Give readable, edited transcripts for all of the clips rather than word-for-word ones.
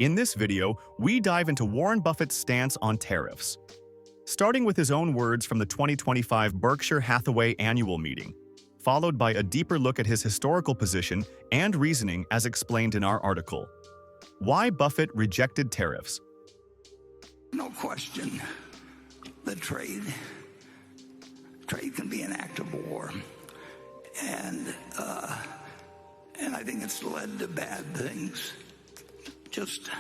In this video, we dive into Warren Buffett's stance on tariffs, starting with his own words from the 2025 Berkshire Hathaway Annual Meeting, followed by a deeper look at his historical position and reasoning as explained in our article. Why Buffett Rejected Tariffs? No question that trade can be an act of war, and I think it's led to bad things. Just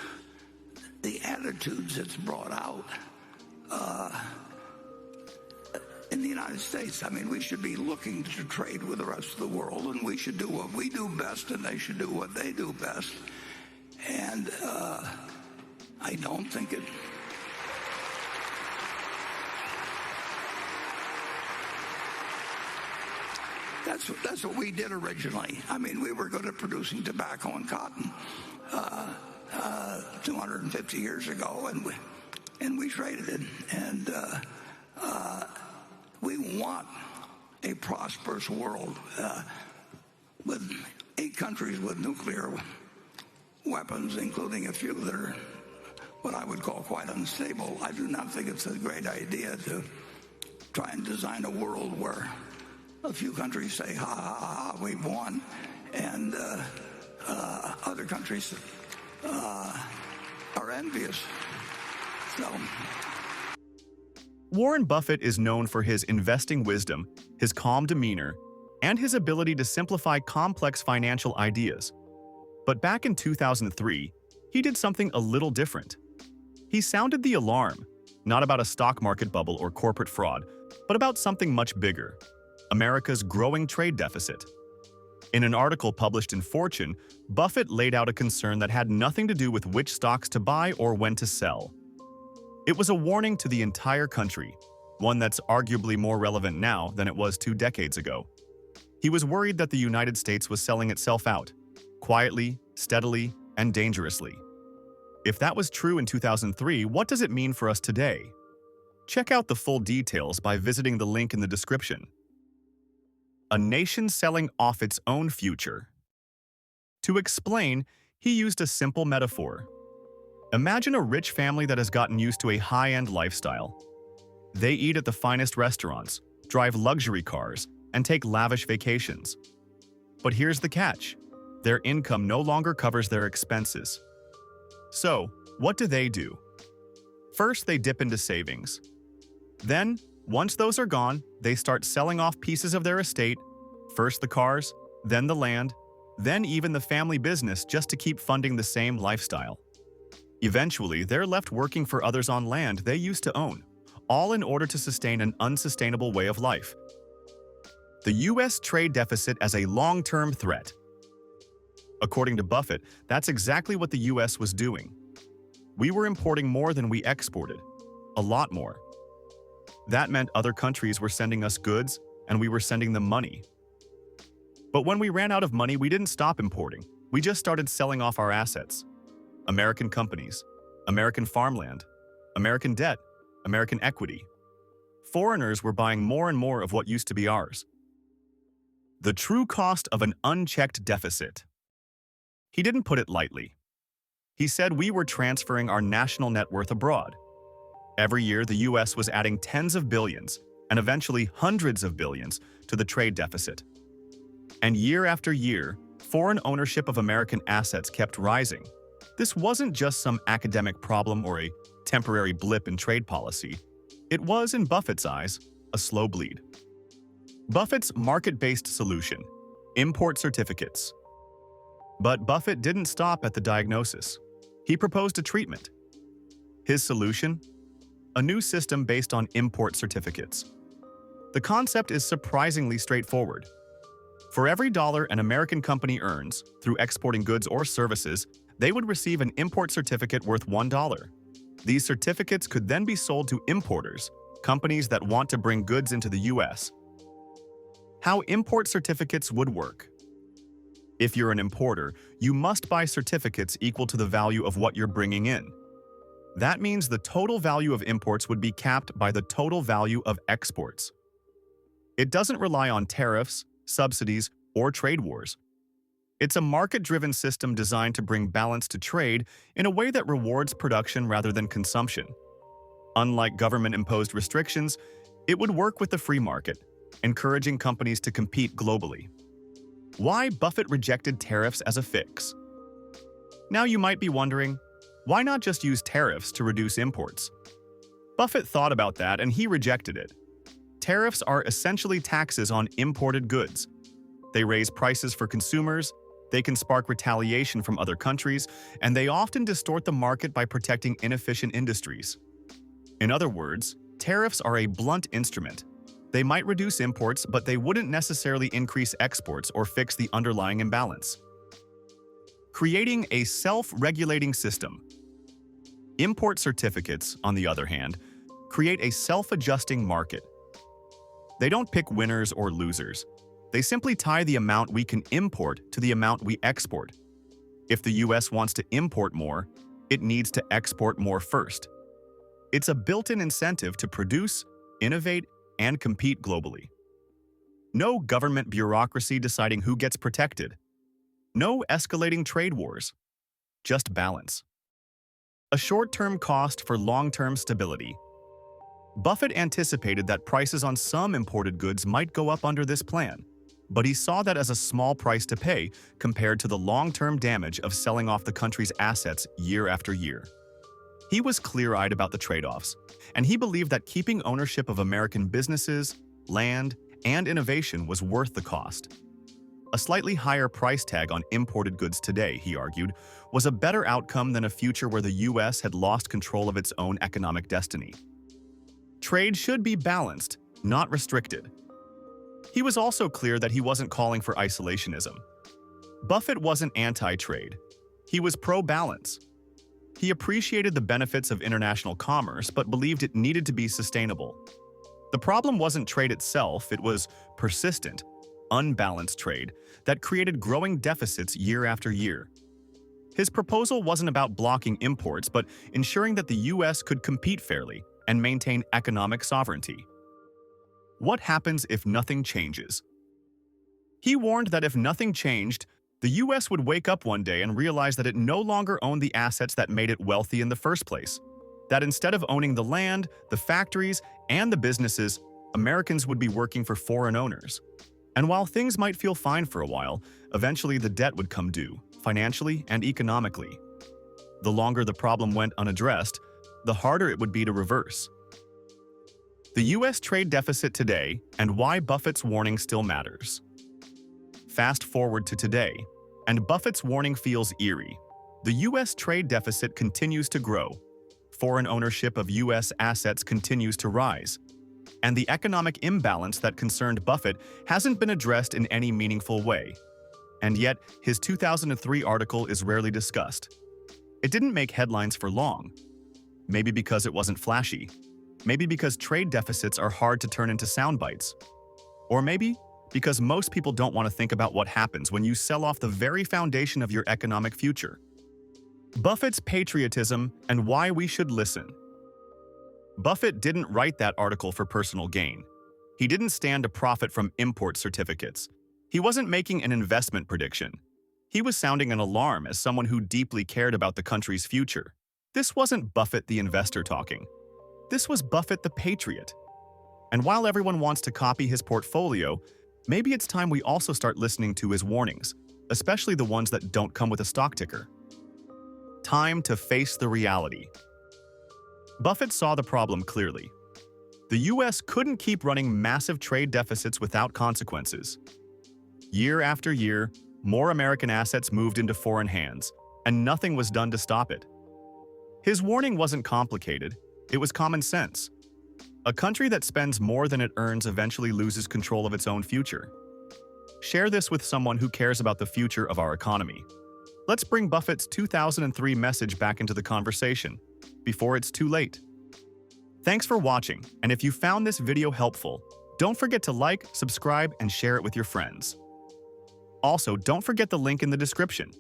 the attitudes it's brought out in the United States. I mean, we should be looking to trade with the rest of the world, and we should do what we do best, and they should do what they do best. And I don't think it. That's what we did originally. I mean, we were good at producing tobacco and cotton 250 years ago, and we traded it. And we want a prosperous world with 8 countries with nuclear weapons, including a few that are what I would call quite unstable. I do not think it's a great idea to try and design a world where a few countries say, ha, ha, ha, we've won, and other countries are envious. So, Warren Buffett is known for his investing wisdom, his calm demeanor, and his ability to simplify complex financial ideas. But back in 2003, he did something a little different. He sounded the alarm, not about a stock market bubble or corporate fraud, but about something much bigger: America's growing trade deficit. In an article published in Fortune, Buffett laid out a concern that had nothing to do with which stocks to buy or when to sell. It was a warning to the entire country, one that's arguably more relevant now than it was 2 decades ago. He was worried that the United States was selling itself out, quietly, steadily, and dangerously. If that was true in 2003, what does it mean for us today? Check out the full details by visiting the link in the description. A nation selling off its own future. To explain, he used a simple metaphor. Imagine a rich family that has gotten used to a high-end lifestyle. They eat at the finest restaurants, drive luxury cars, and take lavish vacations. But here's the catch: their income no longer covers their expenses. So, what do? First, they dip into savings. Then, once those are gone, they start selling off pieces of their estate, first the cars, then the land, then even the family business, just to keep funding the same lifestyle. Eventually, they're left working for others on land they used to own, all in order to sustain an unsustainable way of life. The U.S. trade deficit as a long-term threat. According to Buffett, that's exactly what the U.S. was doing. We were importing more than we exported, a lot more. That meant other countries were sending us goods, and we were sending them money. But when we ran out of money, we didn't stop importing. We just started selling off our assets. American companies, American farmland, American debt, American equity. Foreigners were buying more and more of what used to be ours. The true cost of an unchecked deficit. He didn't put it lightly. He said we were transferring our national net worth abroad. Every year, the U.S. was adding tens of billions, and eventually hundreds of billions, to the trade deficit. And year after year, foreign ownership of American assets kept rising. This wasn't just some academic problem or a temporary blip in trade policy. It was, in Buffett's eyes, a slow bleed. Buffett's market-based solution: import certificates. But Buffett didn't stop at the diagnosis. He proposed a treatment. His solution? A new system based on import certificates. The concept is surprisingly straightforward. For every dollar an American company earns through exporting goods or services, they would receive an import certificate worth $1. These certificates could then be sold to importers, companies that want to bring goods into the U.S. How import certificates would work. If you're an importer, you must buy certificates equal to the value of what you're bringing in. That means the total value of imports would be capped by the total value of exports. It doesn't rely on tariffs, subsidies, or trade wars. It's a market-driven system designed to bring balance to trade in a way that rewards production rather than consumption. Unlike government-imposed restrictions, it would work with the free market, encouraging companies to compete globally. Why Buffett rejected tariffs as a fix? Now you might be wondering, why not just use tariffs to reduce imports? Buffett thought about that and he rejected it. Tariffs are essentially taxes on imported goods. They raise prices for consumers, they can spark retaliation from other countries, and they often distort the market by protecting inefficient industries. In other words, tariffs are a blunt instrument. They might reduce imports, but they wouldn't necessarily increase exports or fix the underlying imbalance. Creating a self-regulating system. Import certificates, on the other hand, create a self-adjusting market. They don't pick winners or losers. They simply tie the amount we can import to the amount we export. If the US wants to import more, it needs to export more first. It's a built-in incentive to produce, innovate, and compete globally. No government bureaucracy deciding who gets protected. No escalating trade wars. Just balance. A short-term cost for long-term stability. Buffett anticipated that prices on some imported goods might go up under this plan, but he saw that as a small price to pay compared to the long-term damage of selling off the country's assets year after year. He was clear-eyed about the trade-offs, and he believed that keeping ownership of American businesses, land, and innovation was worth the cost. A slightly higher price tag on imported goods today, he argued, was a better outcome than a future where the US had lost control of its own economic destiny. Trade should be balanced, not restricted. He was also clear that he wasn't calling for isolationism. Buffett wasn't anti-trade. He was pro-balance. He appreciated the benefits of international commerce, but believed it needed to be sustainable. The problem wasn't trade itself, it was persistent, unbalanced trade that created growing deficits year after year. His proposal wasn't about blocking imports, but ensuring that the US could compete fairly and maintain economic sovereignty. What happens if nothing changes? He warned that if nothing changed, the US would wake up one day and realize that it no longer owned the assets that made it wealthy in the first place. That instead of owning the land, the factories, and the businesses, Americans would be working for foreign owners. And while things might feel fine for a while, eventually the debt would come due, financially and economically. The longer the problem went unaddressed, the harder it would be to reverse. The US trade deficit today and why Buffett's warning still matters. Fast forward to today, and Buffett's warning feels eerie. The US trade deficit continues to grow. Foreign ownership of US assets continues to rise. And the economic imbalance that concerned Buffett hasn't been addressed in any meaningful way. And yet, his 2003 article is rarely discussed. It didn't make headlines for long. Maybe because it wasn't flashy. Maybe because trade deficits are hard to turn into sound bites. Or maybe because most people don't want to think about what happens when you sell off the very foundation of your economic future. Buffett's patriotism and why we should listen. Buffett didn't write that article for personal gain. He didn't stand to profit from import certificates. He wasn't making an investment prediction. He was sounding an alarm as someone who deeply cared about the country's future. This wasn't Buffett the investor talking. This was Buffett the patriot. And while everyone wants to copy his portfolio, maybe it's time we also start listening to his warnings, especially the ones that don't come with a stock ticker. Time to face the reality. Buffett saw the problem clearly. The US couldn't keep running massive trade deficits without consequences. Year after year, more American assets moved into foreign hands, and nothing was done to stop it. His warning wasn't complicated, it was common sense. A country that spends more than it earns eventually loses control of its own future. Share this with someone who cares about the future of our economy. Let's bring Buffett's 2003 message back into the conversation, before it's too late. Thanks for watching, and if you found this video helpful, don't forget to like, subscribe, and share it with your friends. Also, don't forget the link in the description.